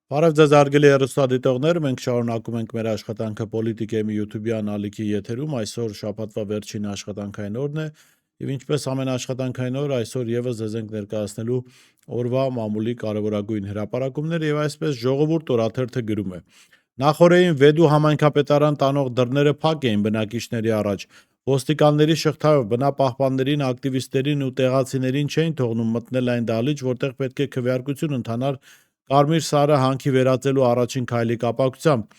Բարև ձեզ արգելի հեռուստադիտողներ, մենք շարունակում ենք մեր աշխատանքը Պոլիտիկեմի YouTube-յան ալիքի եթերում, այսօր շաբաթվա վերջին աշխատանքային օրն է, եւ ինչպես ամեն աշխատանքային օր, այսօր եւս ձեզ ենք ներկայացնելու օրվա մամուլի կարևորագույն հրապարակումները եւ այսպես ժողովուրդ օրաթերթը գրում է. Նախորդին Վեդու համայնքապետարան տանող դռները փակ էին բնակիչների առաջ, ոստիկանների շղթայով բնապահպաններին, ակտիվիստերին ու տեղացիներին չէին թողնում մտնել այն դահլիճ, որտեղ պետք է քվեարկություն ընթանար Կարմիր Սարը հանքի վերածելու առաջին քայլի կապակցությամբ։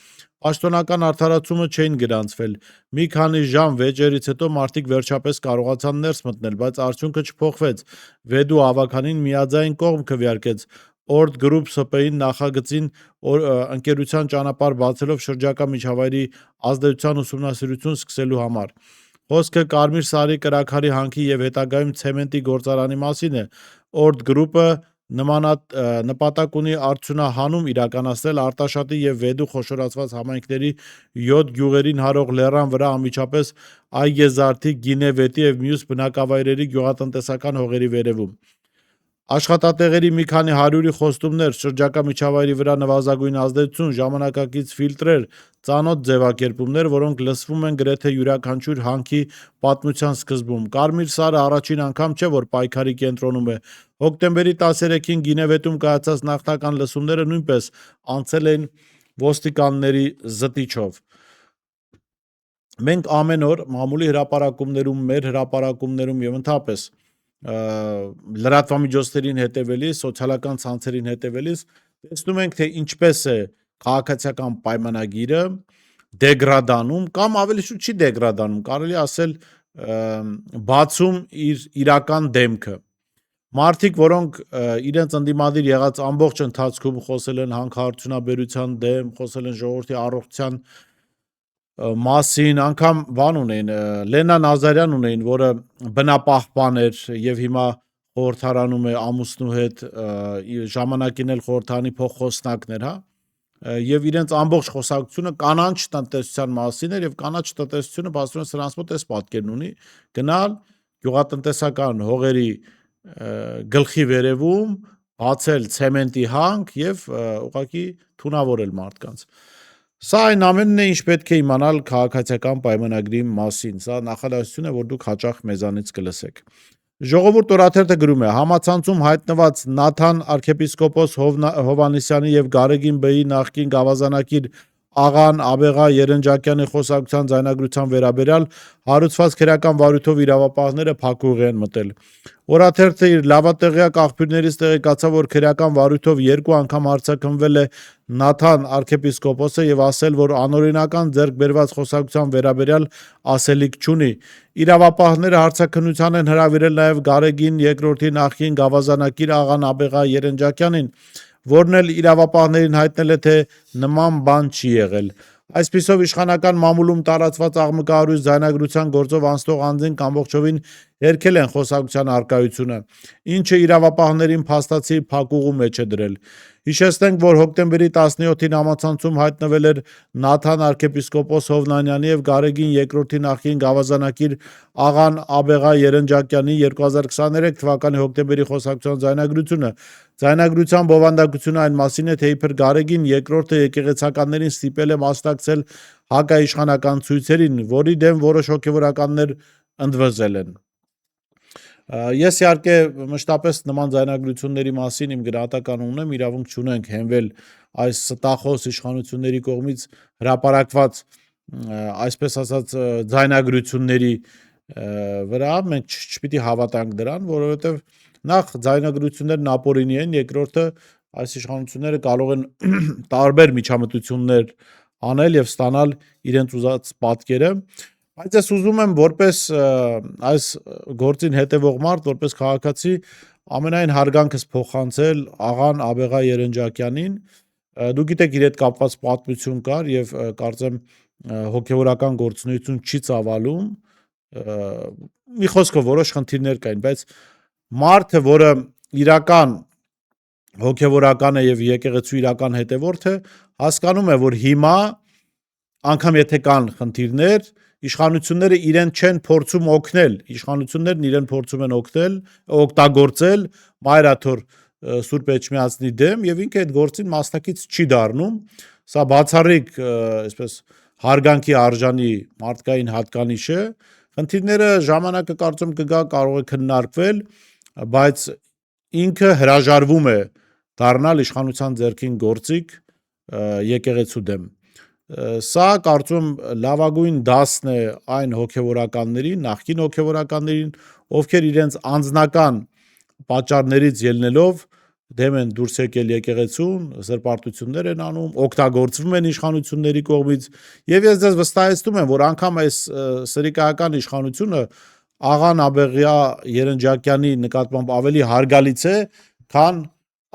Պաշտոնական արդարացումը չէին գրանցվել։ Մի քանի ժամ վեճերից հետո մարդիկ վերջապես կարողացան ներս մտնել, բայց արդյունքը չփոխվեց։ Վեդու ավականին միաձայն կողմ քվեարկեց Ord Group ՍՊ-ին նախագծին ընկերության ճանապարհ բացելով շրջակա միջավայրի ազդեցության ուսումնասիրություն սկսելու համար։ Խոսքը Կարմիր Սարի կրաքարի հանքի եւ հետագայում ցեմենտի գործարանի մասին է։ Ord Group-ը նպատակ ունի արդյունահանում իրականացնել Արտաշատի եւ Վեդու խոշորացված համայնքների 7 գյուղերին հարող լեռան վրա անմիջապես Այգեզարդի, Գինեվետի եւ մյուս բնակավայրերի գյուղատնտեսական հողերի վերևում։ Աշխատատեղերի մի քանի հարյուրի խոստումներ, շրջակա միջավայրի վրա նվազագույն ազդեցություն, ժամանակակից ֆիլտրեր, ծանոթ ձևակերպումներ, որոնք լսվում են գրեթե յուրաքանչյուր հանքի պատմության սկզբում։ Կարմիր Սարը առաջին անգամ չէ, որ պայքարի կենտրոնում է։ Հոկտեմբերի 13-ին Գինեվետում կայացած նախնական լսումները նույնպես անցել են ոստիկանների զտիչով։ Մենք ամեն օր մամուլի հրապարակումներում, մեր հրապարակումներում եւ ընդհանրապես լրատվամիջոցներին հետևելիս, սոցիալական ցանցերին հետևելիս տեսնում ենք, թե ինչպես է քաղաքացիական պայմանագիրը դեգրադանում կամ ավելի շուտ չի դեգրադանում, կարելի ասել բացում իր իրական դեմքը։ Մարդիկ, որոնք իրենց ընդդիմադիր եղած ամբողջ ընթացքում խոսել են հանքարդյունաբերության դեմ, խոսել են ժողովրդի առողջության մասին, անգամ բան ունեին, Լենա Նազարյան ունեին, որը բնապահպան էր եւ հիմա խորհրդարանում է ամուսնու հետ, ժամանակին էլ խորհրդարանի փոխխոսնակն էր, եւ իրենց ամբողջ խոսակցությունը կանաչ տնտեսության մասին էր եւ կանաչ տնտեսությունը բացառապես սրանց մոտ էս պատկերն ունի գնալ գյուղատնտեսական հողերի գլխի վերևում բացել ցեմենտի հանք եւ ուղղակի թունավորել մարդկանց։ Սա այն ամենն է, ինչ պետք է իմանալ քաղաքացիական պայմանագրի մասին։ Սա նախադասություն է, որ դուք հաճախ մեզանից կլսեք։ Ժողովուրդ օրաթերթը գրում է. համացանցում հայտնված Նաթան arczepiskopos Հովանեսյանի եւ Գարեգին Բ-ի նախկին գավազանակիր Աղան Աբեղա Երնջակյանի խոսակցության ձայնագրության վերաբերյալ հարուցված քրեական վարույթով իրավապահները փակուղի են մտել։ Օրաթերթը իր լավատեղյակ աղբյուրներից տեղեկացավ, որ քրեական վարույթով 2 անգամ հարցաքննվել է Նաթան arczepiskopos-ը եւ ասել, որ անօրինական ձեռք բերված խոսակցության վերաբերյալ ասելիք չունի։ Իրավապահները հարցաքննության են հրավիրել նաեւ Գարեգին II-ի նախկին գավազանակիր Աղան Աբեղա Երնջակյանին, որն էլ իրավապահներին հայտնել է, թե նման բան չի եղել։ Այսպիսով իշխանական մամուլում տարածված աղմկահարույց ձայնագրության գործով անցնող անձինք ամբողջովին հերքել են խոսակցության առկայությունը, ինչը իրավապահներին փաստացի փակուղու մեջ է դրել։ Հիշեցնենք, որ հոկտեմբերի 17-ին համացանցում հայտնվել էր Նաթան arczepiskopos Հովնանյանի եւ Գարեգին II-ի նախկին գավազանակիր Աղան Աբեղա Երնջակյանի 2023 թվականի հոկտեմբերի խոսակցության ձայնագրությունը։ Ձայնագրության բովանդակությունը այն մասին է, թե իբր Գարեգին II-ը եկեղեցականներին ստիպել է մասնակցել հակաիշխանական ցույցերին, որի դեմ որոշ հոգևորականներ ընդվզել են։ Ես իհարկե մշտապես նման ձայնագրությունների մասին իմ գնահատական ունեմ, իրավունք չունենք հենվել այս ստախոս իշխանությունների կողմից հրապարակված այսպես ասած ձայնագրությունների վրա, մենք չպիտի հավատանք դրան, որովհետև նախ ձայնագրություններն ապօրինի են, երկրորդը այս իշխանությունները կարող են տարբեր միջամտություններ անել եւ ստանալ իրենց ուզած պատկերը, բայց ես ուզում եմ որպես այս գործին հետևող մարդ, որպես քաղաքացի ամենայն հարգանքս փոխանցել Աղան Աբեղա Երնջակյանին։ Դուք գիտեք, իր հետ կապված պատմություն կար եւ կարծեմ հոգեվորական գործունեություն չի ծավալում։ Մի խոսքով որոշ խնդիրներ կային, բայց մարդը, որը իրական հոգեվորական է եւ եկեղեցու իրական հետևորդ է, հասկանում է, որ հիմա անգամ եթե կան խնդիրներ, իշխանությունները իրեն չեն փորձում օգնել, իշխանություններն իրեն փորձում են օգնել, օգտագործել մայրաթոր Սուրբ Էջմիածնի դեմ եւ ինքը այդ գործին մասնակից չի դառնում։ Սա բացառիկ, այսպես հարգանքի արժանի մարդկային հատկանիշ է։ Խնդիրները ժամանակը կարծում կգա, կարող է քննարկվել, բայց ինքը հրաժարվում է դառնալ իշխանության ձեռքին գործիք եկեղեցու դեմ։ Սա կարծում լավագույն դասն է այն հոգևորականներին, նախկին հոգևորականներին, ովքեր իրենց անձնական պատճառներից ելնելով դեմ են դուրս եկել եկեղեցուն, զրպարտություններ են անում, օգտագործվում են իշխանությունների կողմից, եւ ես ձեզ վստահեցնում եմ, որ անգամ այս սրիկայական իշխանությունը աղա Նաբեղյա Երնջակյանի նկատմամբ ավելի հարգալից է, քան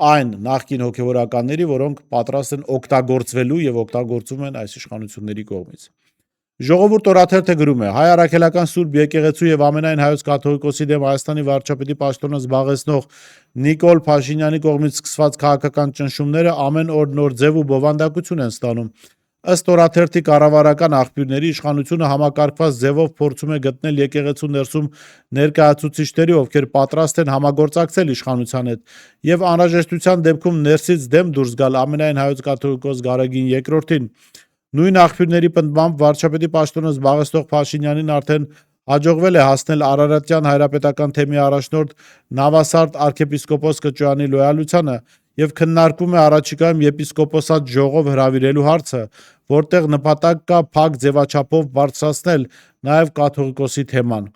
այն նախկին հոգևորականների, որոնք պատրաստ են օգտագործվելու եւ օգտագործվում են այս իշխանությունների կողմից։ Ժողովուրդ օրաթերթը գրում է. Հայ առաքելական Սուրբ Եկեղեցու եւ ամենայն հայոց կաթողիկոսի դեմ Հայաստանի վարչապետի պաշտոնը զբաղեցնող Նիկոլ Փաշինյանի կողմից սկսված քաղաքական ճնշումները ամեն օր նոր ձև ու բովանդակություն են ստանում։ Ըստ օրաթերթի կառավարական աղբյուրների իշխանությունը համակարգված ձևով փորձում է գտնել եկեղեցու ներսում ներկայացուցիչների, ովքեր պատրաստ են համագործակցել իշխանության հետ եւ անհրաժեշտության դեպքում ներսից դեմ դուրս գալ ամենայն հայոց կաթողիկոս Գարեգին II-ին։ Նույն աղբյուրների պնդմամբ վարչապետի պաշտոնը զբաղեցնող Փաշինյանին արդեն հաջողվել է հասնել Արարատյան հայրապետական թեմի առաջնորդ Նավասարդ arczepiskopos Կճոյանի լոյալությանը եւ քննարկվում է առաջիկայում եպիսկոպոսատ ժողով հրավիրելու հարցը, որտեղ նպատակ կա փակ ձևաչափով բարձրացնել նաեւ կաթողիկոսի թեման։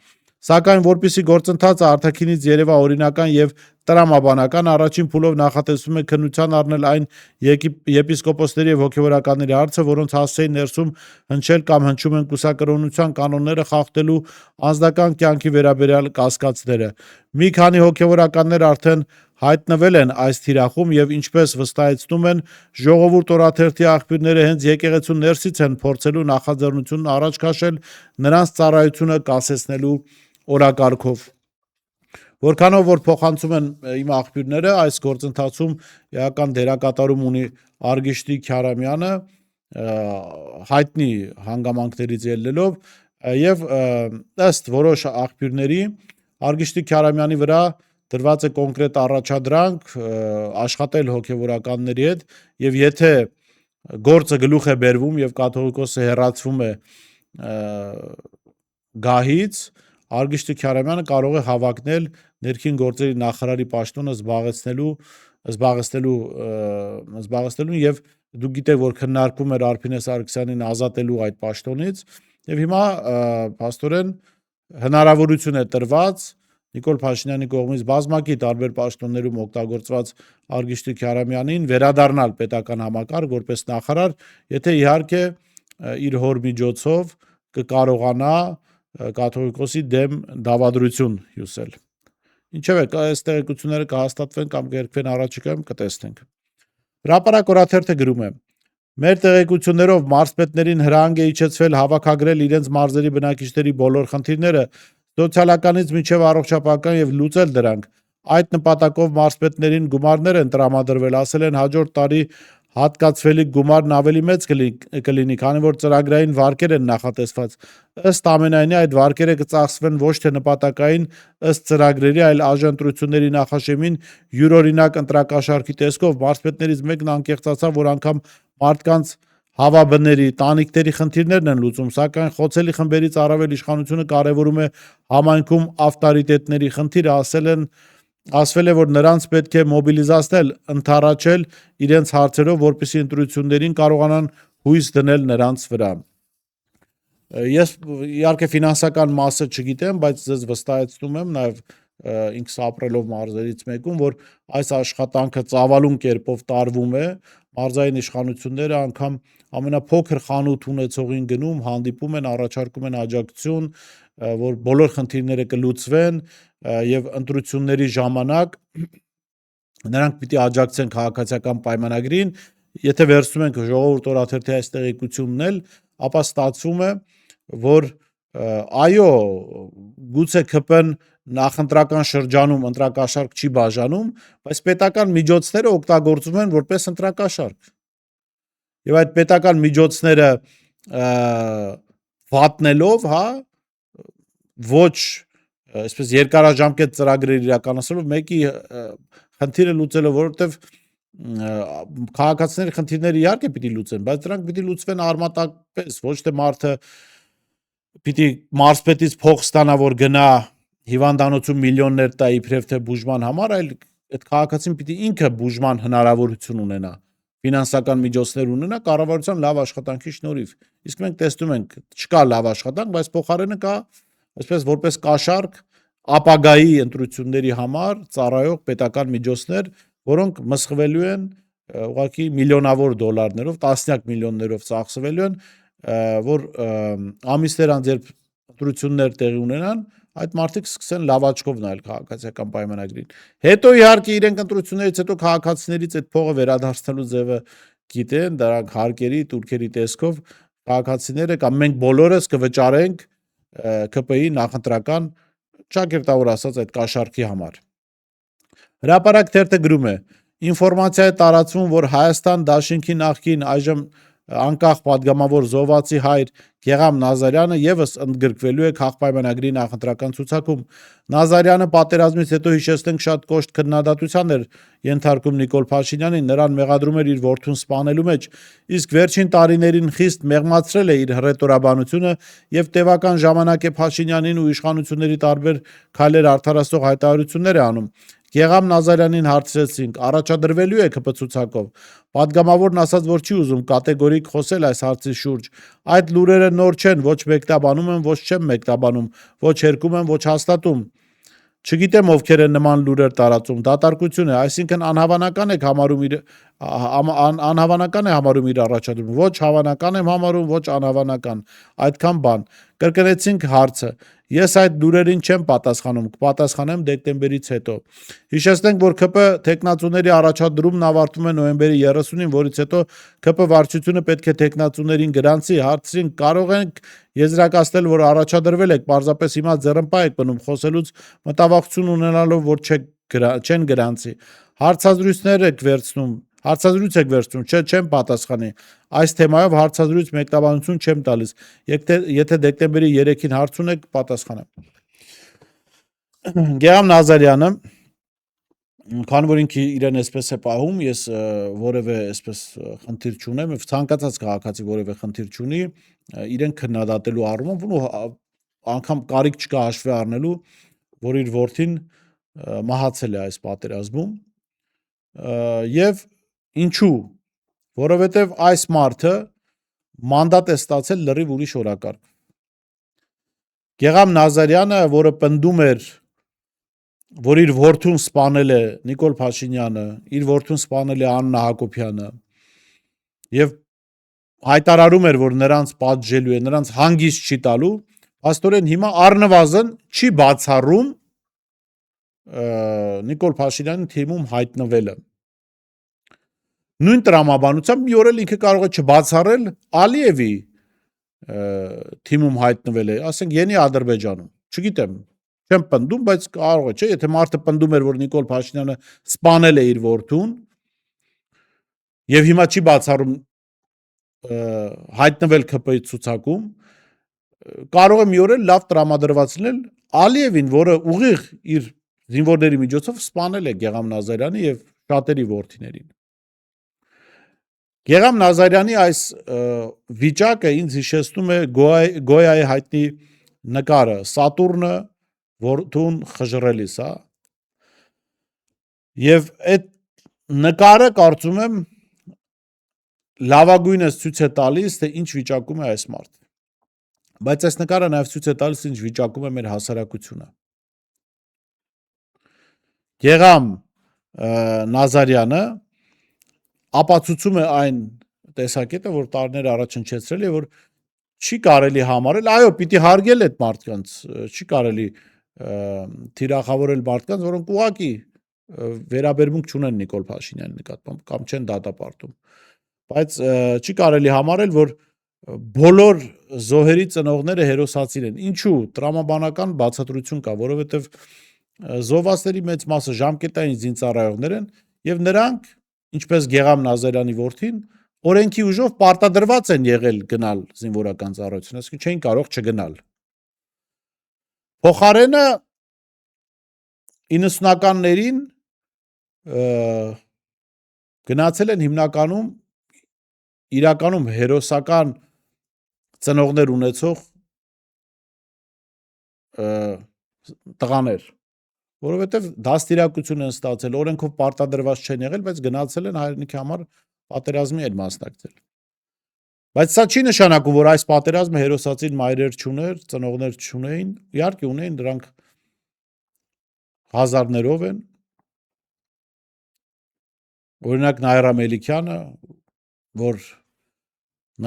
Սակայն որպիսի գործընթացը արտաքինից երևա օրինական եւ տրամաբանական, առաջին փուլով նախատեսվում է քննության առնել այն եպիսկոպոսների եւ հոգեվորականների հարցը, որոնց հասցեին ներսում հնչել կամ հնչում են կուսակրոնության կանոնները խախտելու անձնական կյանքի վերաբերյալ կասկածները։ Մի քանի հոգեվորականներ արդեն հայտնվել են այս թիրախում եւ ինչպես վստահեցնում են Ժողովուրդ օրաթերթի աղբյուրները, հենց եկեղեցու ներսից են փորձելու նախաձեռնությունն առաջ քաշել նրանց ծառայությունը կասեցնելու օրակարգով։ Որքանով որ փոխանցում են իմ աղբյուրները, այս գործընթացում էական դերակատարում ունի Արգիշտի Քյարամյանը, հայտնի հանգամանքներից ելնելով, եւ ըստ որոշ աղբյուրների Արգիշտի Քյարամյանի վրա դրված է կոնկրետ առաջադրանք աշխատել հոգևորականների հետ, եւ եթե գործը գլուխ է բերվում եւ կաթողիկոսը հեռացվում է գահից, Արգիշտի Քյարամյանը կարող է հավակնել ներքին գործերի նախարարի պաշտոնը զբաղեցնելու եւ դուք գիտեք, որ քննարկվում էր Արփինե Սարգսյանին ազատելու այդ պաշտոնից եւ հիմա փաստորեն հնարավորություն է տրված Նիկոլ Փաշինյանի կողմից բազմակի տարբեր պաշտոններում օգտագործված Արգիշտի Քյարամյանին վերադառնալ պետական համակարգ որպես նախարար, եթե իհարկե իր հոր միջոցով կկարողանա կաթողիկոսի դեմ դավադրություն հյուսել։ Ինչևէ, այս տեղեկությունները կհաստատվեն կամ կերկվեն առաջիկայում, կտեսնենք։ Հրապարակ օրաթերթը գրում է. Մեր տեղեկություններով մարզպետներին հրահանգ է իջեցվել հավաքագրել իրենց մարզերի բնակիչների բոլոր խնդիրները, սոցիալականից մինչև առողջապահական եւ լուծել դրանք։ Այդ նպատակով մարզպետներին գումարներ են տրամադրվել, ասել են հաջորդ տարի հատկացվելիք գումարն ավելի մեծ կլինի, քանի որ ծրագրային վարկեր են նախատեսված։ Ըստ ամենայնի այդ վարկերը կծախսվեն ոչ թե նպատակային ըստ ծրագրերի, այլ աժընտրությունների նախաշեմին յուրօրինակ ընտրակաշառքի տեսքով։ Մարզպետներից մեկն անկեղծացավ, որ անգամ մարդկանց հավաբների, տանիքների խնդիրներն են լուծում, սակայն խոցելի խմբերից առավել իշխանությունը կարևորում է համայնքում ավտորիտետների խնդիրը, ասվել է, որ նրանց պետք է մոբիլիզացնել, ընդառաջել իրենց հարցերով, որպեսզի ընտրություններին կարողանան հույս դնել նրանց վրա։ Ես իհարկե ֆինանսական մասը չգիտեմ, բայց ձեզ վստահեցնում եմ, նաև ինքս ապրելով մարզերից մեկում, որ այս աշխատանքը ծավալուն կերպով տարվում է, մարզային իշխանությունները անգամ ամենափոքր խանութ ունեցողին գնում, հանդիպում են, առաջարկում են աջակցություն, որ բոլոր խնդիրները կլուծվեն եւ ընտրությունների ժամանակ նրանք պիտի աջակցեն քաղաքացիական պայմանագրին։ Եթե վերցնում ենք Ժողովուրդ օրաթերթի այս տեղեկությունն էլ, ապա ստացվում է, որ այո, գուցե ԿՊ-ն նախընտրական շրջանում ընտրակաշառք չի բաժանում, բայց պետական միջոցները օգտագործվում են որպես ընտրակաշառք։ Եվ այդ պետական միջոցները վատնելով, ոչ այսպես երկարաժամկետ ծրագրեր իրականացնելով, մեկի խնդիրը լուծելը, որովհետև քաղաքացիների խնդիրները իհարկե պիտի լուծեն, բայց դրանք պիտի լուծվեն արմատապես, ոչ թե մարդը պիտի մարզպետից փող ստանա, որ գնա հիվանդանոցում միլիոններ տա իբրև թե բուժման համար, այլ այդ քաղաքացին պիտի ինքը բուժման հնարավորություն ունենա, ֆինանսական միջոցներ ունենա կառավարության լավ աշխատանքի շնորհիվ։ Իսկ մենք տեսնում ենք, չկա լավ աշխատանք, բայց փոխարենը կա այսպես որպես կաշառք ապագայի ընտրությունների համար ծառայող պետական միջոցներ, որոնք մսխվելու են ուղղակի միլիոնավոր դոլարներով, տասնյակ միլիոններով ծախսվելու են, որ ամիսներ անց երբ ընտրություններ տեղի ունենան, այդ մարդիկ սկսեն լավ աչքով նայել քաղաքացիական պայմանագրին։ Հետո իհարկե իրենք ընտրություններից հետո քաղաքացիներից այդ փողը վերադարձնելու ձևը գիտեն, դրանք հարկերի, տուրքերի տեսքով քաղաքացիները կամ մենք բոլորս կվճարենք ԿՊ-ի նախընտրական ճակերտավոր ասած այդ կաշառքի համար։ Հրապարակ թերթը գրում է. ինֆորմացիա է տարածվում, որ Հայաստան Դաշինքի նախկին այժմ անկախ падգամավոր զոհվածի հայր Գեգամ Նազարյանը եւս ընդգրկվելու է քաղաքապայմանագրի նախընտրական ցուցակում։ Նազարյանը պատերազմից հետո հիշեցնենք շատ կոշտ քննադատության էր ենթարկում Նիկոլ Փաշինյանին, նրան մեղադրում էր իր որդուն սպանելու մեջ, իսկ վերջին տարիներին խիստ մեղմացրել է իր հռետորաբանությունը եւ տևական ժամանակ է Փաշինյանին ու իշխանությունների տարբեր քայլեր արդարացող հայտարարություններ է անում։ Գեգամ Նազարյանին հարցրեցինք, առաջադրվելու է ԿՊ ցուցակով։ Պատգամավորն ասաց, որ չի ուզում կատեգորիկ խոսել այս հարցի շուրջ։ Այդ լուրերը նոր չեն, ոչ մեկտաբանում եմ, ոչ չեմ մեկտաբանում, ոչ հերքում եմ, ոչ հաստատում։ Չգիտեմ ովքեր են նման լուրեր տարածում, դատարկություն է, այսինքն անհավանական է համարում իր առաջադրումը, ոչ հավանական եմ համարում, ոչ անհավանական, այդքան բան։ Կրկնեցինք հարցը, ես այդ լուրերին չեմ պատասխանում, կպատասխանեմ դեկտեմբերից հետո։ Հիշեցնենք, որ ԿՊ թեկնածուների առաջադրումն ավարտվում է նոյեմբերի 30-ին, որից հետո ԿՊ վարչությունը պետք է թեկնածուներին գրանցի, հարցրին, կարող ենք եզրակացնել, որ առաջադրվել եք, պարզապես հիմա ձեռնպահ եք մնում խոսելուց մտավախություն ունենալով, որ չեն գրանցի։ Հարցազրույց եք վերցնում, չէ, չեմ պատասխանի։ Այս թեմայով հարցազրույց մեկնաբանություն չեմ տալիս։ Եթե դեկտեմբերի 3-ին հարց ունեք, պատասխանեմ։ Գեգամ Նազարյանը, քանի որ ինքը իրեն այսպես է պահում, ես որևէ այսպես խնդիր չունեմ, եւ ցանկացած քաղաքացի որևէ խնդիր չունի, իրեն քննադատելու առումով ու անգամ կարիք չկա հաշվի առնելու, որ իր որդին մահացել է այս պատերազմում։ Եվ ինչու, որովհետև այս մարդը մանդատ է ստացել լրիվ ուրիշ օրակարգ։ Գեգամ Նազարյանը, որը պնդում էր, որ իր որդուն սպանել է Նիկոլ Փաշինյանը, իր որդուն սպանել է Աննա Հակոբյանը, եւ հայտարարում էր, որ նրանց պատժելու է, նրանց հանգիստ չի տալու, աստորեն հիմա առնվազն չի բացառում Նիկոլ Փաշինյանի թիմում հայտնվելը։ Նույն տրամաբանությամբ մի օր էլ ինքը կարող է չբացառել Ալիևի թիմում հայտնվել է, ասենք Յենի Ադրբեջանում, չգիտեմ, չեմ պնդում, բայց կարող է, չէ, եթե մարդը պնդում էր, որ Նիկոլ Փաշինյանը սպանել է իր որդուն եւ հիմա չի բացառում հայտնվել ԿՊ-ի ցուցակում, կարող է մի օր էլ լավ տրամադրված լինել Ալիևին, որը ուղիղ իր զինվորների միջոցով սպանել է Գեգամ Նազարյանի եւ շատերի որդիներին։ Գեգամ Նազարյանի այս վիճակը ինձ հիշեցնում է Գոյայի հայտնի նկարը Սատուրնը որդուն խժռելիս, հա։ Եվ այդ նկարը կարծում եմ լավագույնս ցույց է տալիս, թե ինչ վիճակում է այս մարդը։ Բայց այս նկարը նաև ցույց է տալիս, ինչ վիճակում է մեր հասարակությունը։ Գեգամ Նազարյանը ապացուցում է այն տեսակետը, որ տարիներ առաջ հնչեցրել է, որ չի կարելի համարել, այո, պիտի հարգել այդ մարդկանց, չի կարելի թիրախավորել մարդկանց, որոնք ուղղակի վերաբերմունք չունեն Նիկոլ Փաշինյանի նկատմամբ կամ չեն դատապարտում, բայց չի կարելի համարել, որ բոլոր զոհերի ծնողները հերոսացին են։ Ինչու՞, տրամաբանական բացատրություն կա, որովհետև զոհվածների մեծ մասը ժամկետային զինծառայողներ են եւ նրանք, ինչպես Գեգամ Նազարյանի որդին, օրենքի ուժով պարտադրված են եղել գնալ զինվորական ծառայություն, այսինքն չէին կարող չգնալ։ Փոխարենը 90-ականներին գնացել են իրականում հերոսական ծնողներ ունեցող տղաներ, որովհետև դաստիարակություն են ստացել, օրենքով պարտադրված չեն եղել, բայց գնացել են հայրենիքի համար պատերազմի են մասնակցել։ Բայց սա չի նշանակում, որ այս պատերազմը հերոսացին մայրեր չուներ, ծնողներ չունեին, իհարկե ունեին, դրանք հազարներով են։ Օրինակ Նայրա Մելիքյանը, որ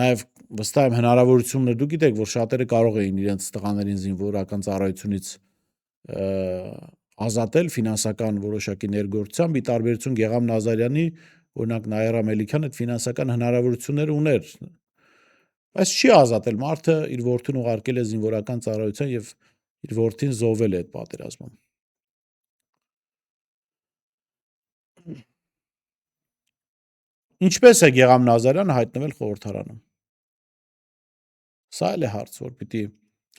նաև վստահ եմ հնարավորություններ, դուք գիտեք, որ շատերը կարող էին իրենց տղաներին զինվորական ծառայությունից ազատել ֆինանսական որոշակի ներգործությամբ, ի տարբերություն Գեգամ Նազարյանի, օրինակ Նայրա Մելիքյանը այդ ֆինանսական հնարավորությունները ուներ, բայց չի ազատել, մարդը իր որդին ուղարկել է զինվորական ծառայության եւ իր որդին զոհվել է այդ պատերազմում։ Ինչպես է Գեգամ Նազարյանը հայտնվել խորհրդարանում։ Սա էլ է հարց, որ պիտի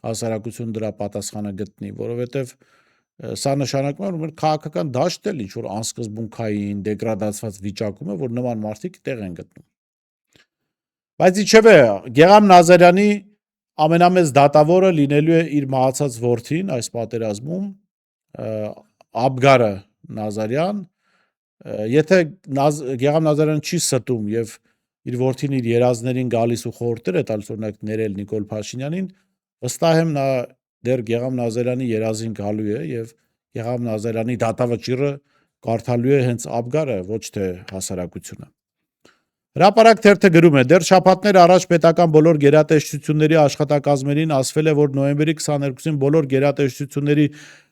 հասարակություն դրա պատասխանը գտնի, որովհետև սա նշանակում է, որ քաղաքական դաշտն էլ ինչ որ անսկզբունքային, դեգրադացված վիճակում է, որ նման մարդիկ տեղ են գտնում։ Բայց իչևէ, Գեգամ Նազարյանի ամենամեծ դատավորը լինելու է իր մահացած որդին այս պատերազմում, Աբգարը Նազարյան, եթե Գեգամ Նազարյանը չի ստում եւ իր որդին իր երազներին գալիս ու խորհուրդներ է տալիս, օրինակ ներել Նիկոլ Փաշինյանին, վստահ եմ նա դեռ Գեգամ Նազարյանի երազին գալու է եւ Գեգամ Նազարյանի դատավճիռը կարդալու է հենց Աբգարը, ոչ թե հասարակությունը։ Հրապարակ թերթը գրում է. դեռ շաբաթներ առաջ պետական բոլոր գերատեսչությունների աշխատակազմերին ասվել է, որ նոյեմբերի 22-ին բոլոր գերատեսչությունների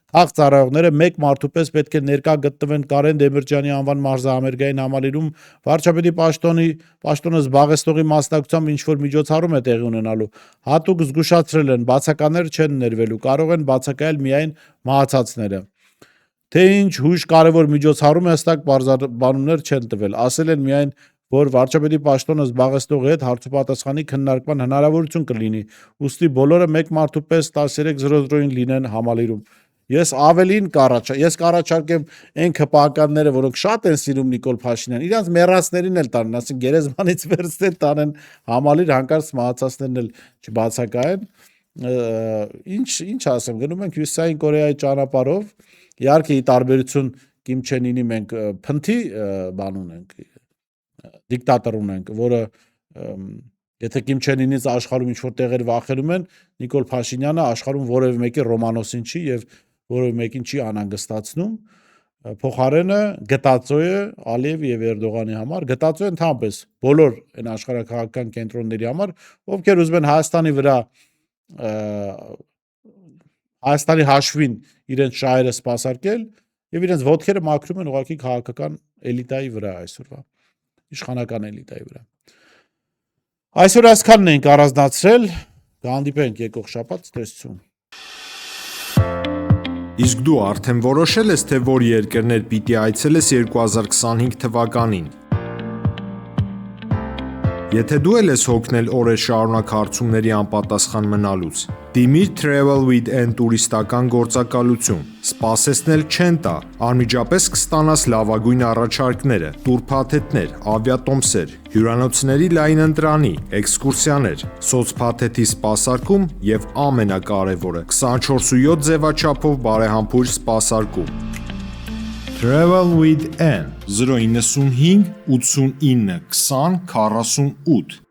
ծառայողները մեկ մարդու պես պետք է ներկա գտնվեն Կարեն Դեմիրճյանի անվան մարզահամերգային համալիրում վարչապետի պաշտոնը զբաղեցնողի մասնակցությամբ ինչ-որ միջոցառում է տեղի ունենալու։ Հատուկ զգուշացրել են, բացականեր չեն ներվելու, կարող են բացակայել միայն մահացածները։ Թե ինչ հույժ կարևոր միջոցառում է, հստակ բարձրաբանումներ չեն տվել, ասել են միայն, որ վարչապետի պաշտոնը զբաղեցնողի հետ հարցուպատասխանի քննարկման հնարավորություն կլինի, ուստի բոլորը մեկ մարդու պես 13:00-ին լինեն համալիրում։ Ես ավելին կառաջարկեմ այն ԿՊԱ-ականները, որոնք շատ են սիրում Նիկոլ Փաշինյան, իրանց մեռածներին էլ տանեն, ասեն գերեզմանից վերցնել տանեն համալիր, հանկարծ մահացածներն էլ չբացակայեն։ Ինչ ասեմ, գնում ենք Հյուսիսային Կորեայի ճանապարհով, իհարկե ի տարբերություն Կիմ Չեն Ինի մենք փնթի բան ունենք, դիկտատոր ունենք, որը եթե Կիմ Չեն Ինից աշխարհում ինչ-որ տեղեր վախենում են, Նիկոլ Փաշինյանը աշխարհում որևէ մեկի Ռոմանոսին չի եւ որևէ մեկին չի անհանգստացնում, փոխարենը գտածո է Ալիևի եւ Էրդողանի համար, գտածո է ընդհանրապես բոլոր այն աշխարհակաղակական կենտրոնների համար, ովքեր ուզում են Հայաստանի վրա Հայաստանի հաշվին իրենց շահերը սպասարկել եւ իրենց ոտքերը մաքրում են ուղղակի քաղաքական էլիտայի վրա այսօրվա, իշխանական էլիտայի վրա։ Այսօր այսքանն ենք առանձնացրել, կհանդիպենք եկող շաբաթ, տեսություն։ Իսկ դու արդեն որոշել ես, թե որ երկրներ պիտի այցելես 2025 թվականին։ Եթե դու էլ ես հոգնել օրեր շարունակ հարցումների անպատասխան մնալուց, դիմիր Travel with N տուրիստական գործակալություն, սպասեցնել չեն տա, անմիջապես կստանաս լավագույն առաջարկները, տուրփաթեթներ, ավիատոմսեր, հյուրանոցների լայն ընտրանի, էքսկուրսիաներ, սոցփաթեթի սպասարկում եւ ամենակարևորը 24/7 ձևաչափով բարեհամբույր սպասարկում։ Travel with N 095 89 20 48